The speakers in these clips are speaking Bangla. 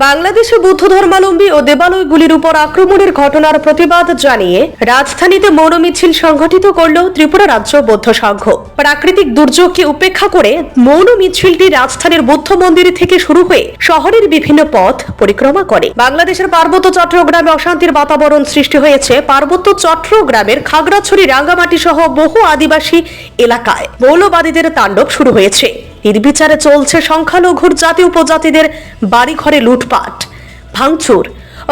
বাংলাদেশে বৌদ্ধ ধর্মাবলম্বী ও দেবালয়গুলির উপর আক্রমণের ঘটনার প্রতিবাদ জানিয়ে রাজধানীতে মৌন মিছিল সংঘটিত করল ত্রিপুরা রাজ্য বৌদ্ধ সংঘ। প্রাকৃতিক দুর্যোগকে উপেক্ষা করে মৌন মিছিলটি রাজধানীর বৌদ্ধ মন্দির থেকে শুরু হয়ে শহরের বিভিন্ন পথ পরিক্রমা করে। বাংলাদেশের পার্বত্য চট্টগ্রামে অশান্তির বাতাবরণ সৃষ্টি হয়েছে। পার্বত্য চট্টগ্রামের খাগড়াছড়ি, রাঙ্গামাটি সহ বহু আদিবাসী এলাকায় মৌলবাদীদের তাণ্ডব শুরু হয়েছে। নির্বিচারে চলছে সংখ্যালঘুর জাতি উপজাতিদের বাড়িঘরে লুটপাট, ভাঙচুর,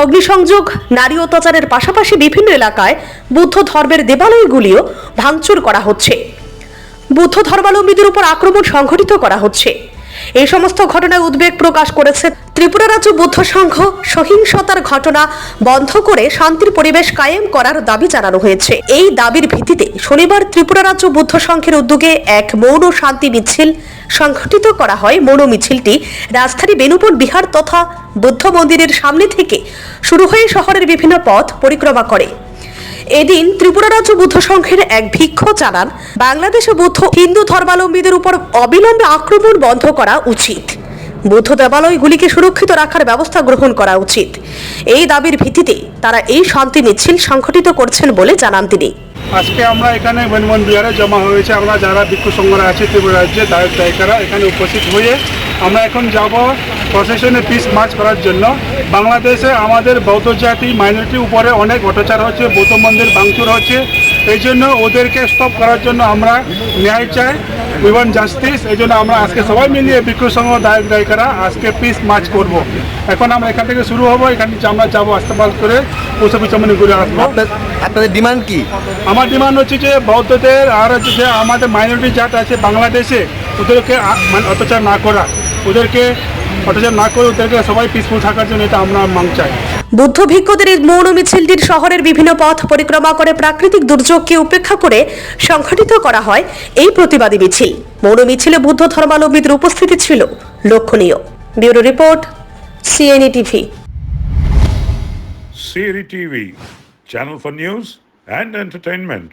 অগ্নিসংযোগ, নারী অত্যাচারের পাশাপাশি বিভিন্ন এলাকায় বুদ্ধ ধর্মের দেবালয়গুলিও ভাঙচুর করা হচ্ছে। বুদ্ধ ধর্মাবলম্বীদের উপর আক্রমণ সংঘটিত করা হচ্ছে। এই সমস্ত ঘটনায় উদ্বেগ প্রকাশ করেছে ত্রিপুরা রাজ্য বৌদ্ধ সংঘ। সহিংসতার ঘটনা বন্ধ করে শান্তির পরিবেশ কায়েম করার দাবি জানানো হয়েছে। এই দাবির ভিত্তিতে শনিবার ত্রিপুরা রাজ্য বৌদ্ধ সংঘের উদ্যোগে এক মৌন শান্তি মিছিল সংঘটিত করা হয়। মৌন মিছিলটি রাজধানী বেনুপুর বিহার তথা বুদ্ধ মন্দিরের সামনে থেকে শুরু হয়ে শহরের বিভিন্ন পথ পরিক্রমা করে। এদিন ত্রিপুরা রাজ্য বৌদ্ধ সংঘের এক ভিক্ষু জানান, বাংলাদেশে বৌদ্ধ হিন্দু ধর্মাবলম্বীদের উপর অবিলম্বে আক্রমণ বন্ধ করা উচিত। বৌদ্ধ দেবালয়গুলিকে সুরক্ষিত রাখার ব্যবস্থা গ্রহণ করা উচিত। এই দাবির ভিত্তিতে তারা এই শান্তি মিছিল সংঘটিত করছেন বলে জানান তিনি। আজকে আমরা এখানে বনবন বিহারে জমা হয়েছে। আমরা যারা ভিক্ষু সংঘরা আছে ত্রিপুরা রাজ্যে দায়িকারা এখানে উপস্থিত হয়ে আমরা এখন যাব প্রসেশনে পিস মার্চ করার জন্য। বাংলাদেশে আমাদের বৌদ্ধ জাতি মাইনরিটির উপরে অনেক অত্যাচার হচ্ছে, বৌদ্ধ মন্দির ভাঙচুর হচ্ছে। এই জন্য ওদেরকে স্টপ করার জন্য আমরা ন্যায় চাই, উই ওয়ান্ট জাস্টিস। এই জন্য আমরা আজকে সবাই মিলিয়ে ভিক্ষু সংঘ দায়িকারা আজকে পিস মার্চ করব। এখন আমরা এখান থেকে শুরু হবো, এখান থেকে আমরা যাবো আস্তেপাল করে পৌঁছাপিচামনি ঘুরে আসবো। আপনাদের ডিমান্ড কি? আমার ডিমান্ড হচ্ছে যে বৌদ্ধদের আর হচ্ছে যে আমাদের মাইনরিটি জাত আছে বাংলাদেশে, ওদেরকে অত্যাচার না করা, ওদেরকে সবাই পিসফুল থাকার জন্য এটা আমরা মাং চাই। বুদ্ধ ভিক্ষুদের এই মৌন মিছিলটির শহরের বিভিন্ন পথ পরিক্রমা করে প্রাকৃতিক দুর্যোগকে উপেক্ষা করে সংঘটিত করা হয় এই প্রতিবাদী মিছিল। মৌন মিছিলে বুদ্ধ ধর্মাবলম্বীদের উপস্থিতি ছিল লক্ষণীয়। Bureau report, CNE TV। CNE TV, channel for news and entertainment.